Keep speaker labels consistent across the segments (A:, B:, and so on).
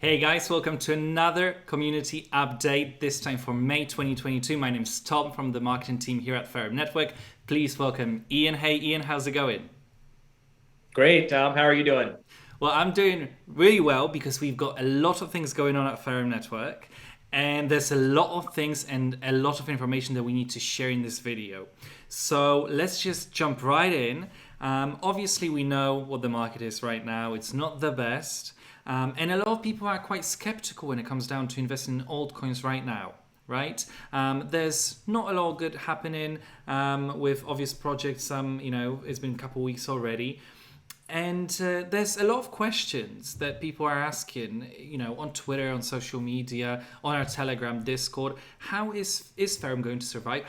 A: Hey guys, welcome to another community update, this time for May 2022. My name's Tom from the marketing team here at FRM Network. Please welcome Ian. Hey Ian, how's it going?
B: Great, Tom. How are you doing?
A: Well, I'm doing really well because we've got a lot of things going on at FRM Network, and there's a lot of things and a lot of information that we need to share in this video. So let's just jump right in. Obviously, we know what the market is right now. It's not the best. And a lot of people are quite skeptical when it comes down to investing in altcoins right now, right? There's not a lot of good happening with obvious projects. It's been a couple of weeks already. And there's a lot of questions that people are asking, on Twitter, on social media, on our Telegram, Discord. How is Ferrum going to survive?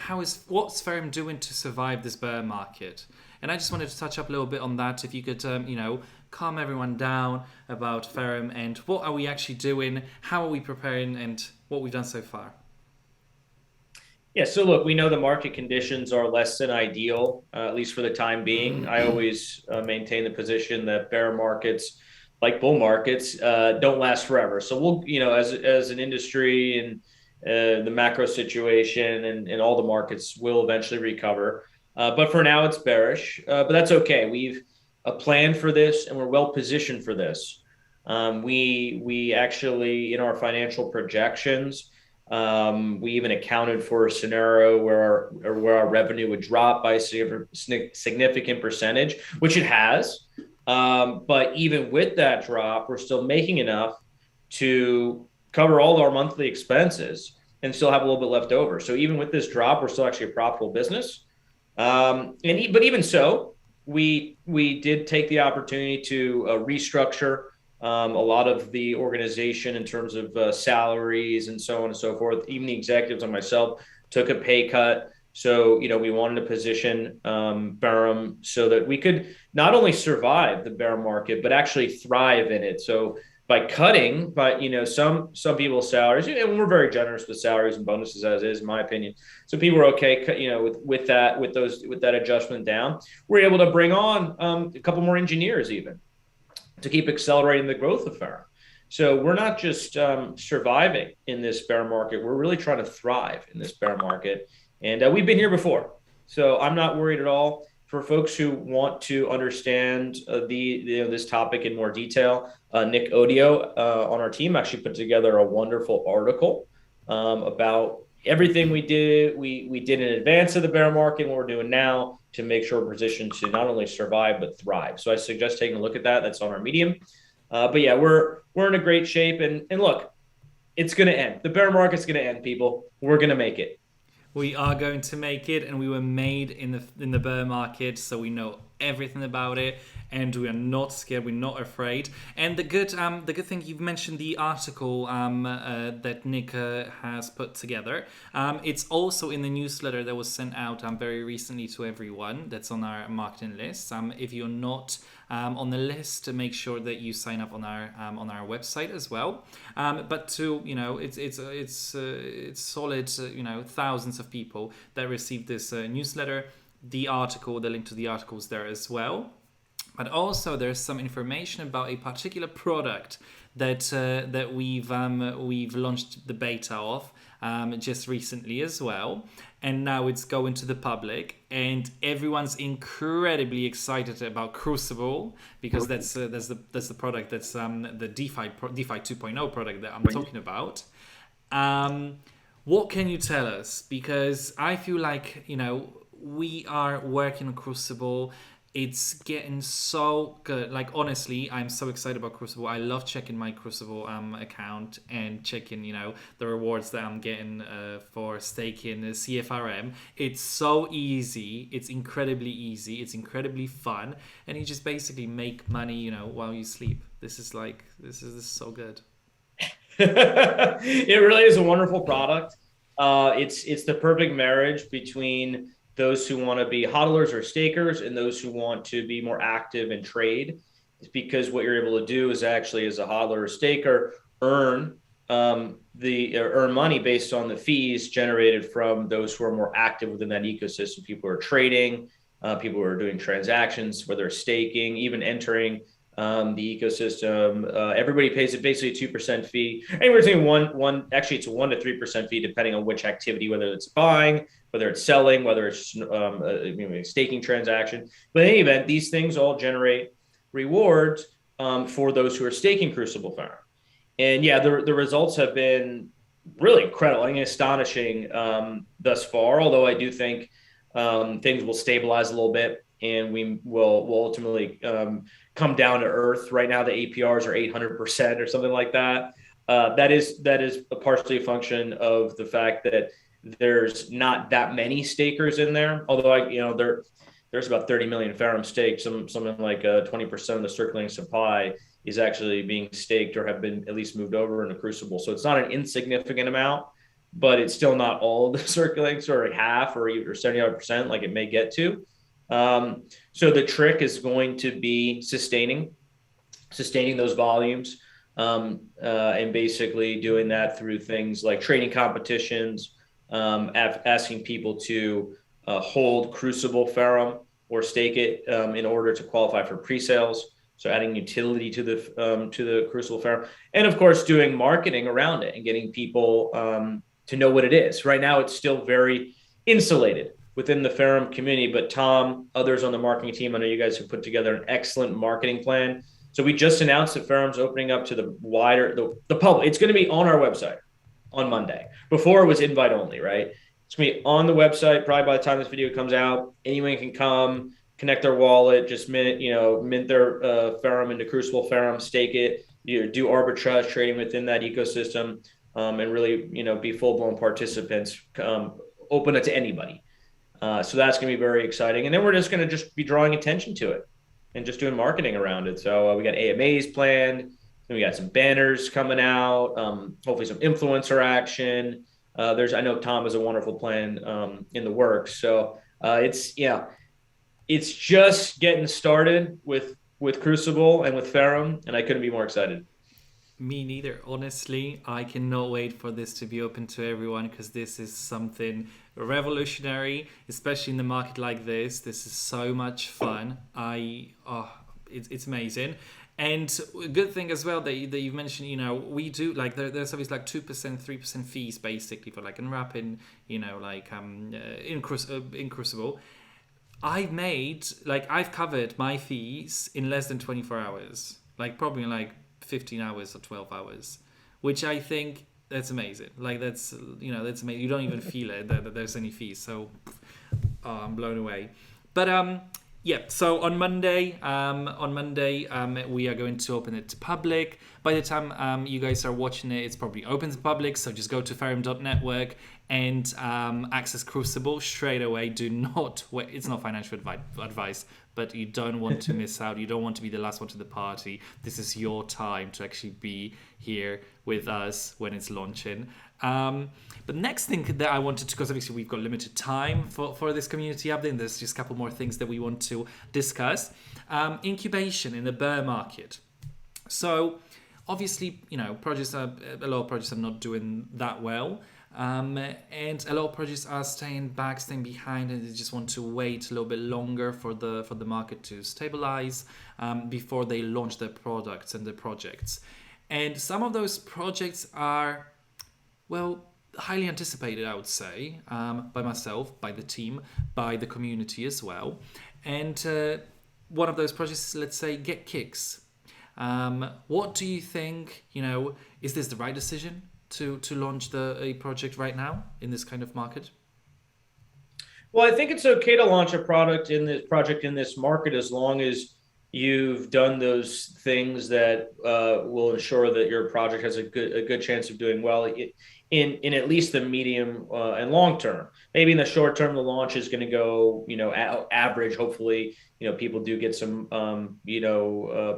A: What's Ferrum doing to survive this bear market? And I just wanted to touch up a little bit on that. If you could, calm everyone down about Ferrum and what are we actually doing, how are we preparing, and what we've done so far.
B: Yeah, so look, we know the market conditions are less than ideal, at least for the time being. I always maintain the position that bear markets, like bull markets, don't last forever. So we'll, as an industry and the macro situation and all the markets will eventually recover. But for now, it's bearish. But that's okay. We've planned for this, and we're well positioned for this. We actually in our financial projections. We even accounted for a scenario where our revenue would drop by a significant percentage, which it has. But even with that drop, we're still making enough to cover all our monthly expenses and still have a little bit left over. So even with this drop, we're still actually a profitable business. But even so, we did take the opportunity to restructure a lot of the organization in terms of salaries and so on and so forth. Even the executives and myself took a pay cut. So, we wanted to position Ferrum so that we could not only survive the bear market, but actually thrive in it. So by cutting, some people's salaries, and we're very generous with salaries and bonuses as is, in my opinion. So people are okay, with that adjustment down. We're able to bring on a couple more engineers even to keep accelerating the growth of Ferrum. So we're not just surviving in this bear market. We're really trying to thrive in this bear market. And we've been here before. So I'm not worried at all. For folks who want to understand this topic in more detail, Nick Odio on our team actually put together a wonderful article about everything we did. We did in advance of the bear market and what we're doing now to make sure we're positioned to not only survive but thrive. So I suggest taking a look at that. That's on our Medium. But yeah, we're in a great shape. And look, it's going to end. The bear market's going to end, people. We're going to make it.
A: We are going to make it, and we were made in the bear market, so we know everything about it, and we are not scared. We're not afraid. And the good thing, you've mentioned the article that Nick has put together. It's also in the newsletter that was sent out very recently to everyone. That's on our marketing list. If you're not on the list, make sure that you sign up on our website as well. But to it's solid. Thousands of people that received this newsletter. The article, the link to the article is there as well. But also there's some information about a particular product that we've launched the beta of just recently as well, and now it's going to the public, and everyone's incredibly excited about Crucible because that's the product that's the DeFi 2.0 product that I'm talking about. What can you tell us? Because I feel like we are working on Crucible. It's getting so good. Like, honestly, I'm so excited about Crucible. I love checking my Crucible account and checking, the rewards that I'm getting for staking CFRM. It's so easy. It's incredibly easy. It's incredibly fun. And you just basically make money, while you sleep. This is so good.
B: It really is a wonderful product. It's the perfect marriage between those who want to be hodlers or stakers and those who want to be more active and trade. It's because what you're able to do is actually, as a hodler or staker, earn earn money based on the fees generated from those who are more active within that ecosystem. People who are trading, people who are doing transactions, whether it's staking, even entering the ecosystem. Everybody pays basically a 2% fee. Anywhere between actually it's a 1 to 3% fee, depending on which activity, whether it's buying, whether it's selling, whether it's a staking transaction. But in any event, these things all generate rewards for those who are staking Crucible Ferrum. And yeah, the results have been really incredible, I mean, astonishing thus far. Although I do think things will stabilize a little bit, and we will ultimately come down to earth. Right now, the APRs are 800% or something like that. That is partially a function of the fact that there's not that many stakers in there. Although there's about 30 million Ferrum staked, something like 20% of the circulating supply is actually being staked or have been at least moved over into Crucible. So it's not an insignificant amount, but it's still not all of the circulating, sort of half or 75% like it may get to. So the trick is going to be sustaining those volumes, and basically doing that through things like trading competitions, asking people to hold Crucible Ferrum or stake it in order to qualify for pre-sales. So adding utility to the Crucible Ferrum, and of course doing marketing around it and getting people to know what it is. Right now, it's still very insulated within the Ferrum community, but Tom, others on the marketing team, I know you guys have put together an excellent marketing plan. So we just announced that Ferrum's opening up to the public. It's going to be on our website on Monday. Before it was invite only, right? It's going to be on the website probably by the time this video comes out. Anyone can come, connect their wallet, just mint their Ferrum into Crucible Ferrum, stake it, do arbitrage trading within that ecosystem, and really be full blown participants. Open it to anybody. So that's going to be very exciting. And then we're just going to be drawing attention to it and just doing marketing around it. So we got AMAs planned. And we got some banners coming out. Hopefully some influencer action. I know Tom has a wonderful plan in the works. So it's just getting started with Crucible and with Ferrum, and I couldn't be more excited.
A: Me neither. Honestly, I cannot wait for this to be open to everyone because this is something revolutionary, especially in the market like this. This is so much fun. It's amazing. And a good thing as well that you've mentioned, we do like there's always like 2%, 3% fees basically for like unwrapping, in Crucible. I've covered my fees in less than 24 hours, like probably in like 15 hours or 12 hours, which I think that's amazing. Like that's amazing. You don't even feel it that there's any fees. So I'm blown away. But yeah, so on Monday, we are going to open it to public. By the time you guys are watching it, it's probably open to public. So just go to ferrum.network and access Crucible straight away. Do not wait. It's not financial advice, but you don't want to miss out. You don't want to be the last one to the party. This is your time to actually be here with us when it's launching. But next thing that I wanted to, because obviously we've got limited time for this community update, and there's just a couple more things that we want to discuss. Incubation in the bear market. So obviously, a lot of projects are not doing that well. And a lot of projects are staying behind, and they just want to wait a little bit longer for the market to stabilize before they launch their products and their projects. And some of those projects are, highly anticipated, I would say, by myself, by the team, by the community as well. And one of those projects is, let's say, Get Kicks. What do you think? Is this the right decision to launch a project right now in this kind of market?
B: Well, I think it's okay to launch a project in this market as long as you've done those things that will ensure that your project has a good chance of doing well in at least the medium and long term. Maybe in the short term, the launch is going to go, average. Hopefully, people do get some,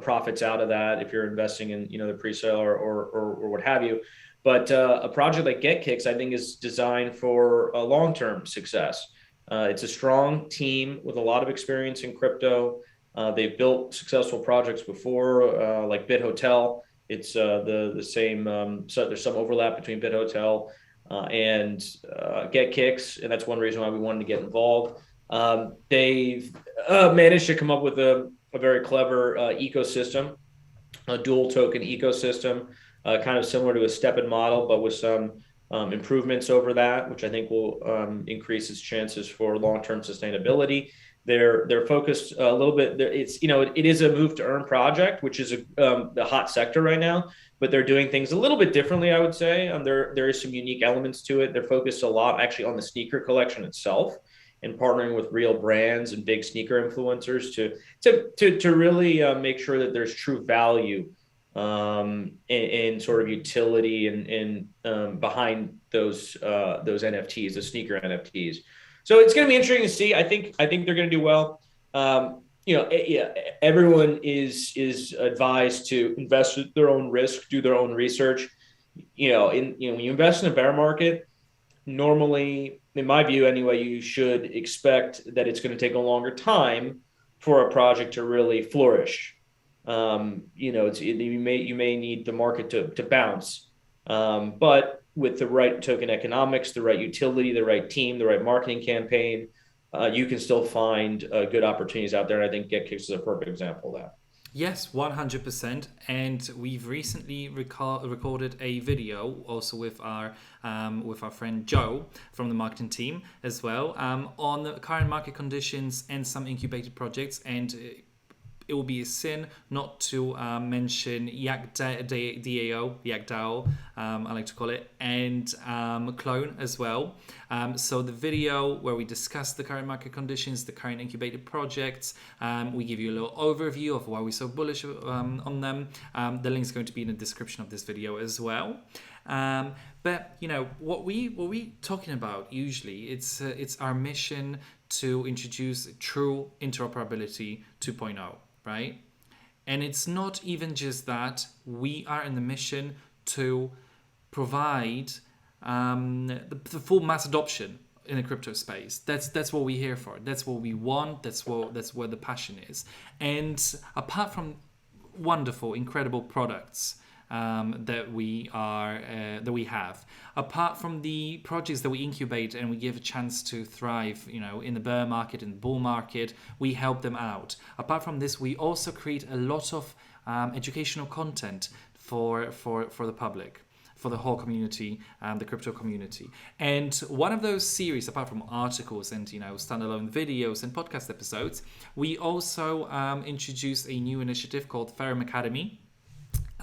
B: profits out of that if you're investing in, the pre-sale or what have you. But a project like Get Kicks, I think, is designed for a long-term success. It's a strong team with a lot of experience in crypto. They've built successful projects before, like Bit Hotel. It's the same. So there's some overlap between Bit Hotel and Get Kicks, and that's one reason why we wanted to get involved. They've managed to come up with a a very clever ecosystem, a dual token ecosystem, kind of similar to a step-in model, but with some improvements over that, which I think will increase its chances for long-term sustainability. They're focused a little bit. It's it is a move to earn project, which is the hot sector right now. But they're doing things a little bit differently, I would say. There is some unique elements to it. They're focused a lot actually on the sneaker collection itself, and partnering with real brands and big sneaker influencers to really make sure that there's true value in sort of utility and behind those NFTs, the sneaker NFTs. So it's going to be interesting to see. I think they're going to do well. Everyone is advised to invest at their own risk, do their own research. When you invest in a bear market, normally, in my view anyway, you should expect that it's going to take a longer time for a project to really flourish. You may need the market to bounce, but with the right token economics, the right utility, the right team, the right marketing campaign, you can still find good opportunities out there. And I think GetKicks is a perfect example of that.
A: Yes, 100%. And we've recently recorded a video also with our friend Joe from the marketing team as well on the current market conditions and some incubated projects. And it will be a sin not to mention YakDAO, I like to call it, and Clone as well. So the video where we discuss the current market conditions, the current incubated projects, we give you a little overview of why we're so bullish on them. The link is going to be in the description of this video as well. But what we talking about usually, it's our mission to introduce true interoperability 2.0. Right? And it's not even just that. We are in the mission to provide the full mass adoption in the crypto space. That's what we're here for. That's what we want. That's where the passion is. And apart from wonderful, incredible products that we have, apart from the projects that we incubate and we give a chance to thrive, in the bear market, in the bull market, we help them out. Apart from this, we also create a lot of educational content for the public, for the whole community, the crypto community. And one of those series, apart from articles and standalone videos and podcast episodes, we also introduced a new initiative called Ferrum Academy.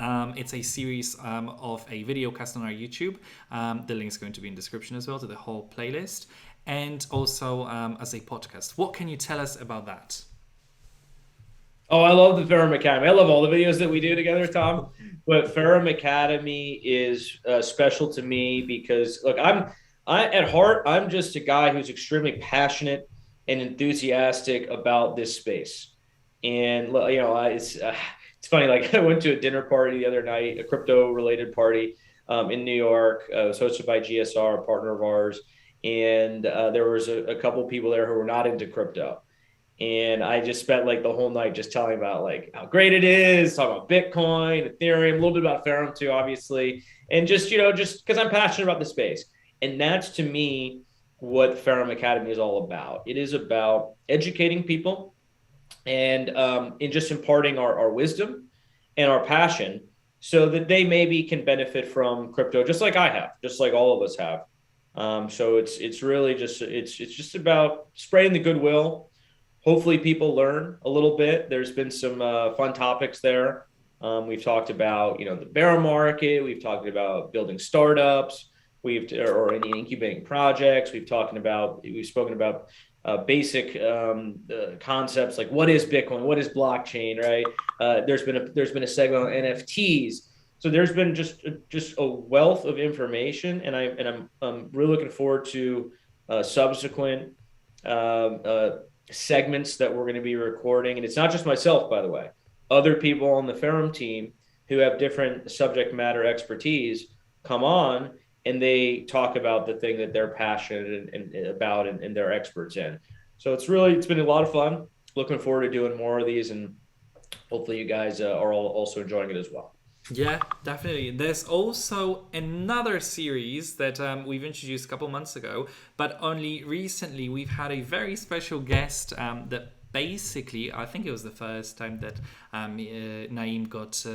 A: It's a series of a video cast on our YouTube. The link is going to be in the description as well to the whole playlist, and also as a podcast. What can you tell us about that?
B: Oh, I love the Ferrum Academy. I love all the videos that we do together, Tom. But Ferrum Academy is special to me because, look, at heart, I'm just a guy who's extremely passionate and enthusiastic about this space. And it's funny, like I went to a dinner party the other night, a crypto-related party in New York. It was hosted by GSR, a partner of ours. And there was a couple people there who were not into crypto. And I just spent like the whole night just telling about like how great it is, talking about Bitcoin, Ethereum, a little bit about Ferrum too, obviously. And just because I'm passionate about the space. And that's, to me, what Ferrum Academy is all about. It is about educating people and in just imparting our wisdom and our passion so that they maybe can benefit from crypto just like I have, just like all of us have. So it's really just about spreading the goodwill. Hopefully people learn a little bit. There's been some fun topics there. We've talked about, the bear market. We've talked about building startups. Or any incubating projects. We've spoken about basic concepts like what is Bitcoin, what is blockchain, right? There's been a segment on NFTs. So there's been just a wealth of information, and I'm really looking forward to subsequent segments that we're going to be recording. And it's not just myself, by the way. Other people on the Ferrum team who have different subject matter expertise come on, and they talk about the thing that they're passionate about and they're experts in. So it's been a lot of fun. Looking forward to doing more of these, and hopefully you guys are all also enjoying it as well.
A: Yeah, definitely. There's also another series that we've introduced a couple months ago, but only recently we've had a very special guest that basically, I think it was the first time that Naiem got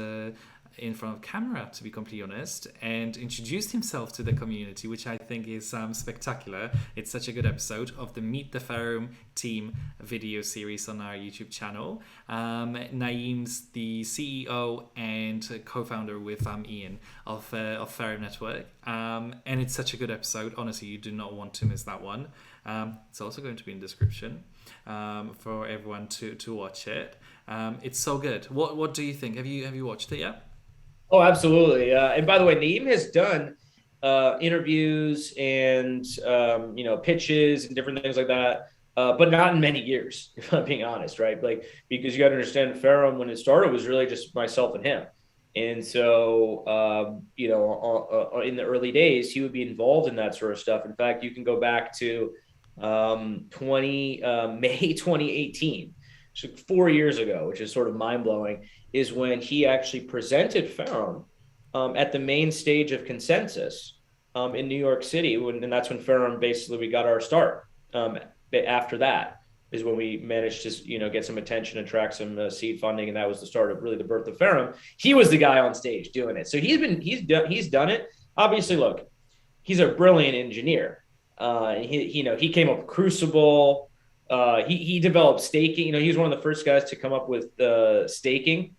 A: in front of camera, to be completely honest, and introduced himself to the community, which I think is spectacular. It's such a good episode of the Meet the Ferrum team video series on our YouTube channel. Naeem's the CEO and co-founder with Ian of Ferrum Network, and it's such a good episode. Honestly, you do not want to miss that one. It's also going to be in the description for everyone to watch it. It's so good. What do you think? Have you watched it yet?
B: Oh, absolutely. And by the way, Naeem has done interviews and pitches and different things like that, but not in many years, if I'm being honest, right? Like, because you got to understand, Ferrum, when it started, was really just myself and him. And so, in the early days, he would be involved in that sort of stuff. In fact, you can go back to May 2018, so 4 years ago, which is sort of mind blowing, is when he actually presented Ferrum at the main stage of Consensus in New York City. And that's when Ferrum, basically, we got our start. After that is when we managed to, get some attention, attract some seed funding. And that was the start of really the birth of Ferrum. He was the guy on stage doing it. So he's done it. Obviously, look, he's a brilliant engineer. He came up with Crucible. He developed staking. He was one of the first guys to come up with staking,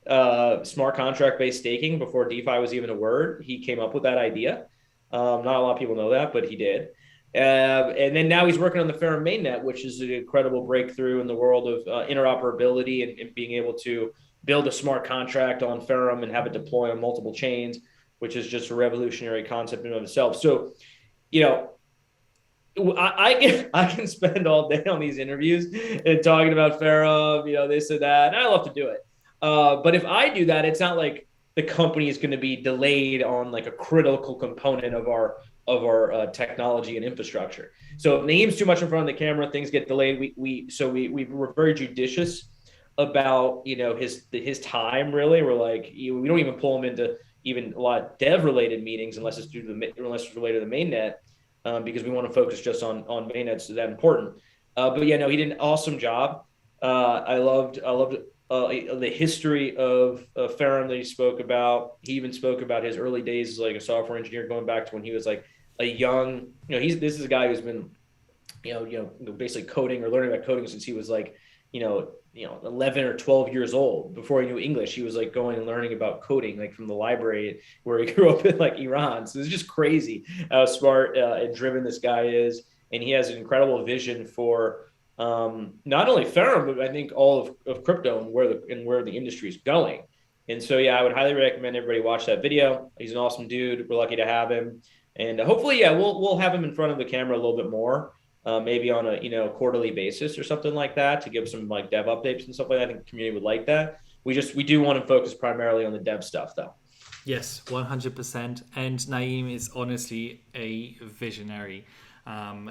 B: smart contract based staking before DeFi was even a word. He came up with that idea. Not a lot of people know that, but he did. And then now he's working on the Ferrum mainnet, which is an incredible breakthrough in the world of interoperability and being able to build a smart contract on Ferrum and have it deploy on multiple chains, which is just a revolutionary concept in and of itself. So, I can spend all day on these interviews and talking about Ferrum, this and that, and I love to do it. But if I do that, it's not like the company is going to be delayed on like a critical component of our technology and infrastructure. So if Naeem's too much in front of the camera, things get delayed. We were very judicious about his time. Really, we're like, we don't even pull him into even a lot of dev related meetings unless it's related to the mainnet. Because we want to focus just on mainnets. Is that important? But he did an awesome job. I loved the history of Ferrum that he spoke about. He even spoke about his early days as like a software engineer, going back to when he was like a young. This is a guy who's been, basically coding or learning about coding since he was like, 11 or 12 years old. Before he knew English, he was like going and learning about coding, like from the library where he grew up in like Iran. So it's just crazy how smart and driven this guy is. And he has an incredible vision for not only Ferrum, but I think all of crypto and where the industry is going. And so, I would highly recommend everybody watch that video. He's an awesome dude. We're lucky to have him. And hopefully, we'll have him in front of the camera a little bit more. Maybe on a quarterly basis or something like that, to give some like dev updates and stuff like that. I think the community would like that. We do want to focus primarily on the dev stuff though.
A: Yes, 100%. And Naiem is honestly a visionary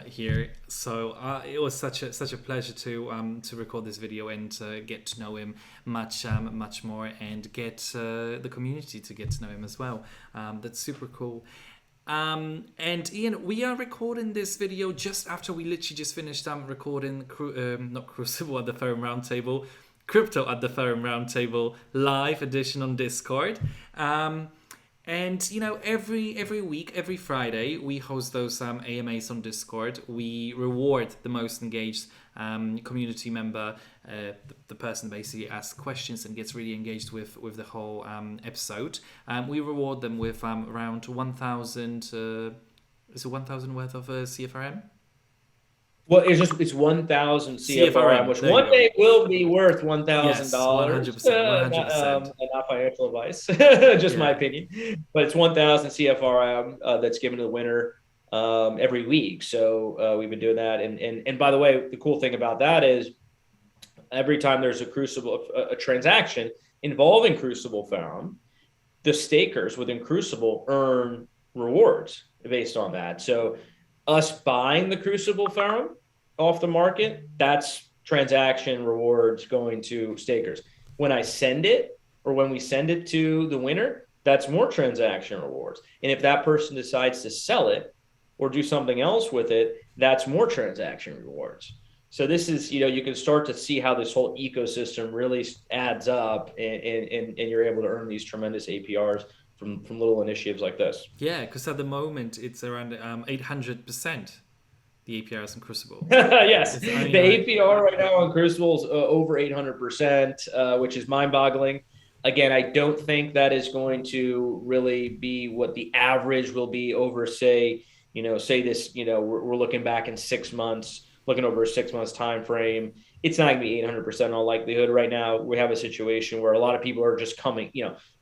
A: here. So it was such a pleasure to record this video and get to know him much more, and get the community to get to know him as well. That's super cool. And Ian, we are recording this video just after we literally just finished recording not Crucible at the Ferrum Roundtable, Crypto at the Ferrum Roundtable live edition on Discord. And every week, every Friday, we host those AMAs on Discord. We reward the most engaged community member, the person basically asks questions and gets really engaged with the whole episode. We reward them with around 1,000. Is it 1,000 worth of CFRM?
B: Well, it's 1,000 CFRM, which one day will be worth $1,000.
A: Yes, 100%.
B: Not financial advice, just my opinion. But it's 1,000 CFRM that's given to the winner every week. So we've been doing that. And by the way, the cool thing about that is every time there's a Crucible, a transaction involving Crucible Ferrum, the stakers within Crucible earn rewards based on that. So us buying the Crucible Ferrum off the market, that's transaction rewards going to stakers. When I send it, or when we send it to the winner, that's more transaction rewards. And if that person decides to sell it or do something else with it, that's more transaction rewards. So this is, you can start to see how this whole ecosystem really adds up, and you're able to earn these tremendous APRs from little initiatives like this.
A: Yeah, because at the moment it's around 800% the APRs in Crucible.
B: Yes,
A: It's
B: the
A: only like
B: APR right now on Crucible is over 800%, which is mind-boggling. Again, I don't think that is going to really be what the average will be over, say this, we're looking back in 6 months, looking over a 6 months time frame. It's not going to be 800% in all likelihood. Right now, we have a situation where a lot of people are just coming.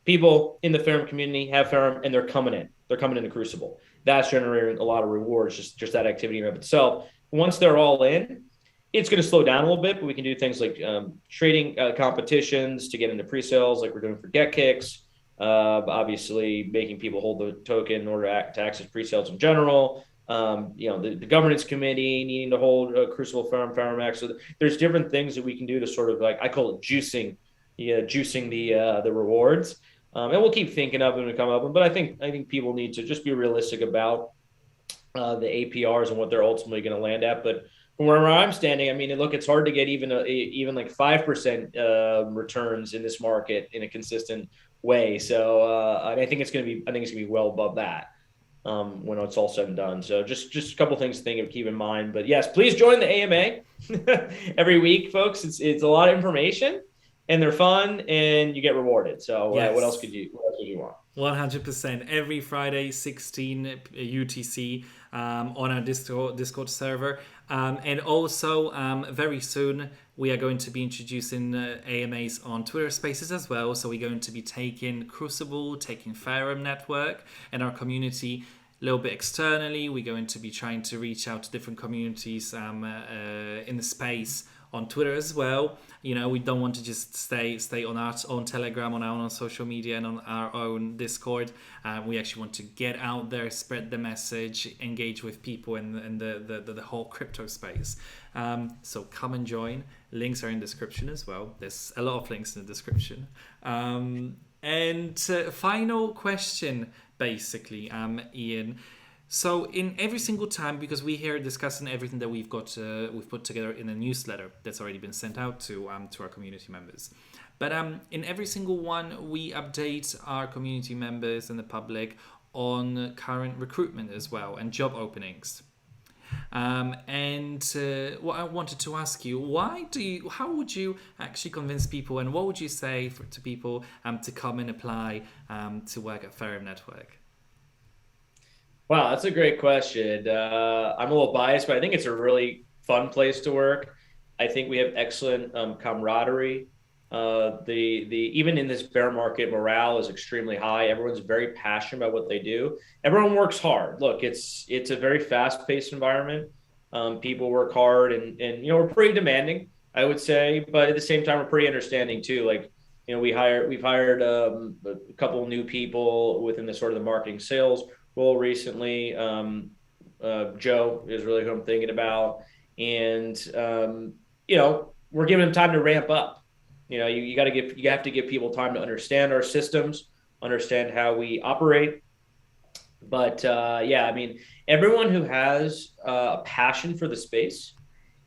B: People in the Ferrum community have Ferrum, and they're coming in. They're coming into Crucible. That's generating a lot of rewards, just that activity in of itself. Once they're all in, it's going to slow down a little bit, but we can do things like trading competitions to get into pre-sales, like we're doing for Get Kicks. Obviously, making people hold the token in order to access pre-sales in general. The governance committee needing to hold Crucible FRM FRMx. So there's different things that we can do to sort of, like, I call it juicing, juicing the rewards. And we'll keep thinking of them and come up with them. But I think people need to just be realistic about the APRs and what they're ultimately going to land at. But from where I'm standing, I mean, look, it's hard to get even like 5% returns in this market in a consistent way. So I think it's going to be well above that when it's all said and done. So just a couple things to think of, keep in mind. But yes, please join the AMA every week, folks. It's a lot of information, and they're fun, and you get rewarded. So
A: yes.
B: What else could you want?
A: 100% every Friday 16 UTC on our Discord server, and also very soon we are going to be introducing AMAs on Twitter Spaces as well. So we're going to be taking Crucible, taking Ferrum Network and our community a little bit externally. We're going to be trying to reach out to different communities in the space on Twitter as well. We don't want to just stay on our own Telegram, on our own social media, and on our own Discord. We actually want to get out there, spread the message, engage with people in the whole crypto space. So come and join. Links are in the description as well. There's a lot of links in the description. And final question, basically, Ian. So in every single time, because we here discussing everything that we've put together in a newsletter that's already been sent out to our community members, but in every single one we update our community members and the public on current recruitment as well and job openings. And what I wanted to ask you, how would you actually convince people, and what would you say to people to come and apply to work at Ferrum Network?
B: Wow, that's a great question. I'm a little biased, but I think it's a really fun place to work. I think we have excellent camaraderie. Even in this bear market, morale is extremely high. Everyone's very passionate about what they do. Everyone works hard. Look, it's a very fast-paced environment. People work hard, and we're pretty demanding, I would say, but at the same time, we're pretty understanding too. Like, we've hired a couple of new people within the sort of the marketing sales role recently. Joe is really who I'm thinking about, and we're giving them time to ramp up. You have to give people time to understand our systems, understand how we operate. But I mean, everyone who has a passion for the space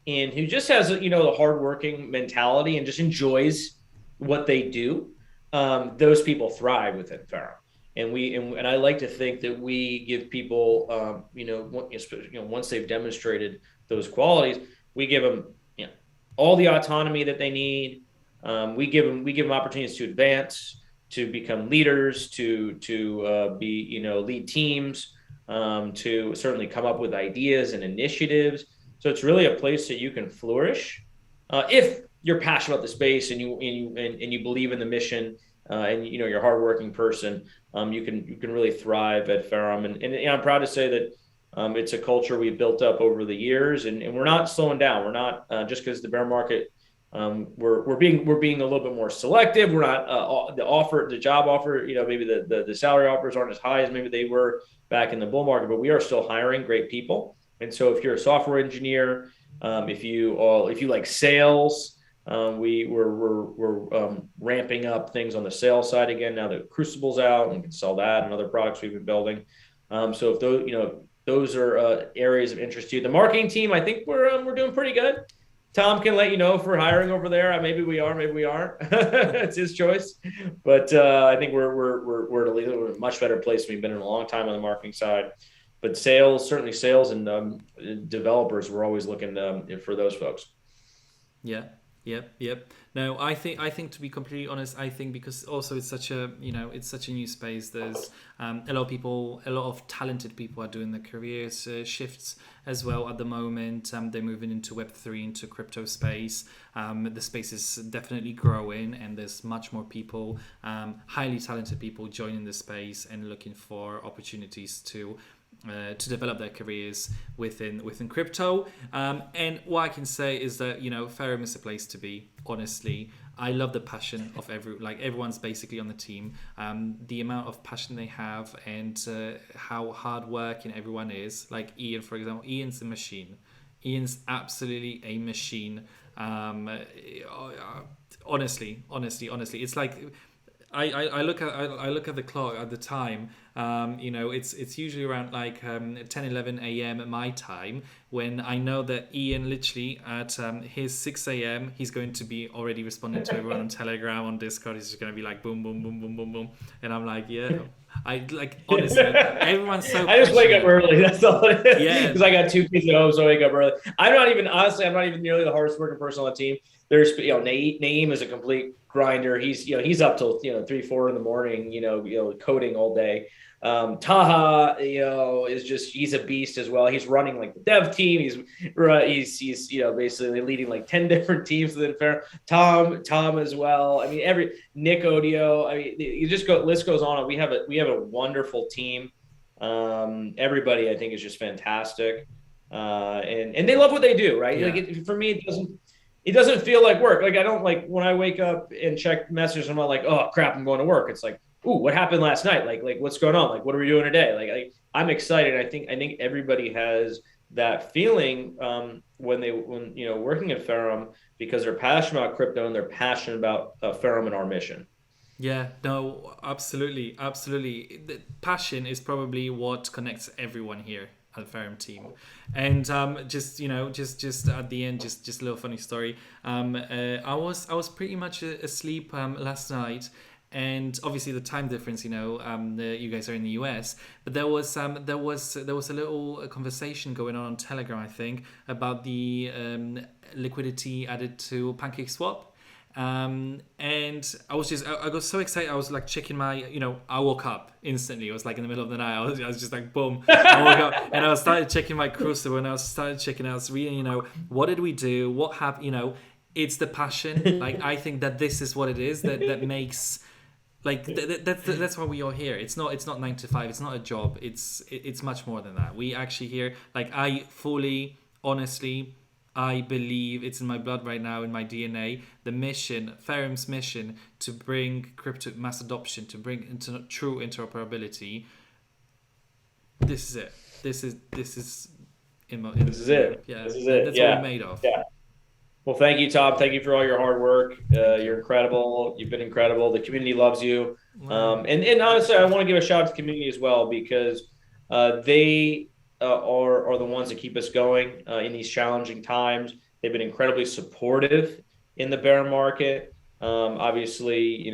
B: and who just has the hardworking mentality and just enjoys what they do, those people thrive within Ferrum. And I like to think that we give people, once they've demonstrated those qualities, we give them, all the autonomy that they need. We give them opportunities to advance, to become leaders, to be, lead teams, to certainly come up with ideas and initiatives. So it's really a place that you can flourish if you're passionate about the space and you believe in the mission. And you're a hardworking person, you can really thrive at Ferrum, and I'm proud to say that it's a culture we've built up over the years, and we're not slowing down. We're not just because the bear market, we're being a little bit more selective. We're not the job offer, maybe the salary offers aren't as high as maybe they were back in the bull market, but we are still hiring great people. And so if you're a software engineer, if you like sales. We're ramping up things on the sales side again now that Crucible's out, and we can sell that and other products we've been building. So if those are areas of interest to you, the marketing team, I think we're doing pretty good. Tom can let you know if we're hiring over there. Maybe we are, maybe we aren't. It's his choice. But I think we're at a much better place. We've been in a long time on the marketing side. But sales, certainly sales and developers, we're always looking for those folks.
A: Yeah. Yep. No, I think to be completely honest, I think because also it's such a it's such a new space. There's a lot of people, a lot of talented people are doing their careers shifts as well at the moment. They're moving into Web3, into crypto space. The space is definitely growing, and there's much more people, highly talented people joining the space and looking for opportunities to develop their careers within crypto. And what I can say is that Ferrum is a place to be. Honestly, I love the passion of everyone's basically on the team. The amount of passion they have and how hardworking everyone is. Like Ian, for example, Ian's a machine. Ian's absolutely a machine. Honestly, it's like. I look at the clock at the time. It's usually around like 10-11 a.m. at my time, when I know that Ian literally at his 6 a.m. he's going to be already responding to everyone on Telegram, on Discord. He's just going to be like boom, boom, boom, boom, boom, boom, and I'm like, yeah. I like, honestly, everyone's so.
B: I just wake up early. That's all it is.
A: Yeah,
B: because I got 2 kids at home, so I wake up early. I'm not even nearly the hardest working person on the team. There's Naiem is a complete grinder. He's up till 3-4 in the morning, coding all day. Taha, he's a beast as well. He's running like the dev team. He's basically leading like 10 different teams within Ferrum. Tom as well. I mean, Nick Odio. I mean, you just list goes on. We have a wonderful team. Everybody I think is just fantastic. And they love what they do, right?
A: Yeah.
B: Like for me, it doesn't feel like work. Like I don't like when I wake up and check messages, I'm not like, oh crap, I'm going to work. It's like, ooh, what happened last night? Like what's going on? Like, what are we doing today? Like I'm excited. I think everybody has that feeling when working at Ferrum, because they're passionate about crypto and they're passionate about Ferrum and our mission.
A: Yeah, no, absolutely. The passion is probably what connects everyone here at the Ferrum team. And just at the end, just a little funny story. I was pretty much asleep last night. And obviously the time difference, you guys are in the US, but there was a little conversation going on Telegram, I think, about the liquidity added to PancakeSwap. And I got so excited. I was like checking my, I woke up instantly. It was like in the middle of the night. I was just like, boom. I woke up and I started checking my Crucible, and I started checking out, reading, what did we do? What happened? It's the passion. Like, I think that this is what it is that makes, like, that's why we are here. It's not 9 to 5. It's not a job. It's much more than that. We actually here, like, honestly, I believe it's in my blood right now, in my DNA. The mission, Ferrum's mission, to bring crypto mass adoption, to bring into true interoperability. This is it. This is it.
B: Yeah, this is it.
A: That's what we're made of.
B: Yeah. Well, thank you, Tom. Thank you for all your hard work. You're incredible. You've been incredible. The community loves you.
A: Wow.
B: And honestly, I want to give a shout out to the community as well, because they are the ones that keep us going in these challenging times. They've been incredibly supportive in the bear market. Obviously,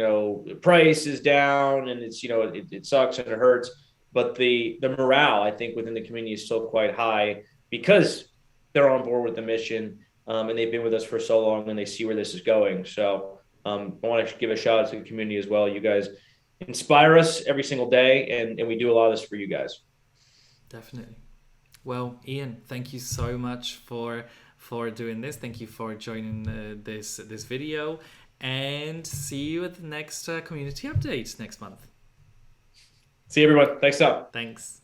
B: price is down, and it's it sucks and it hurts, but the morale, I think, within the community is still quite high, because they're on board with the mission, and they've been with us for so long, and they see where this is going. So I want to give a shout out to the community as well. You guys inspire us every single day, and we do a lot of this for you guys.
A: Definitely. Well, Ian, thank you so much for doing this. Thank you for joining this video, and see you at the next community update next month.
B: See you, everyone. Thanks, Tom.
A: Thanks.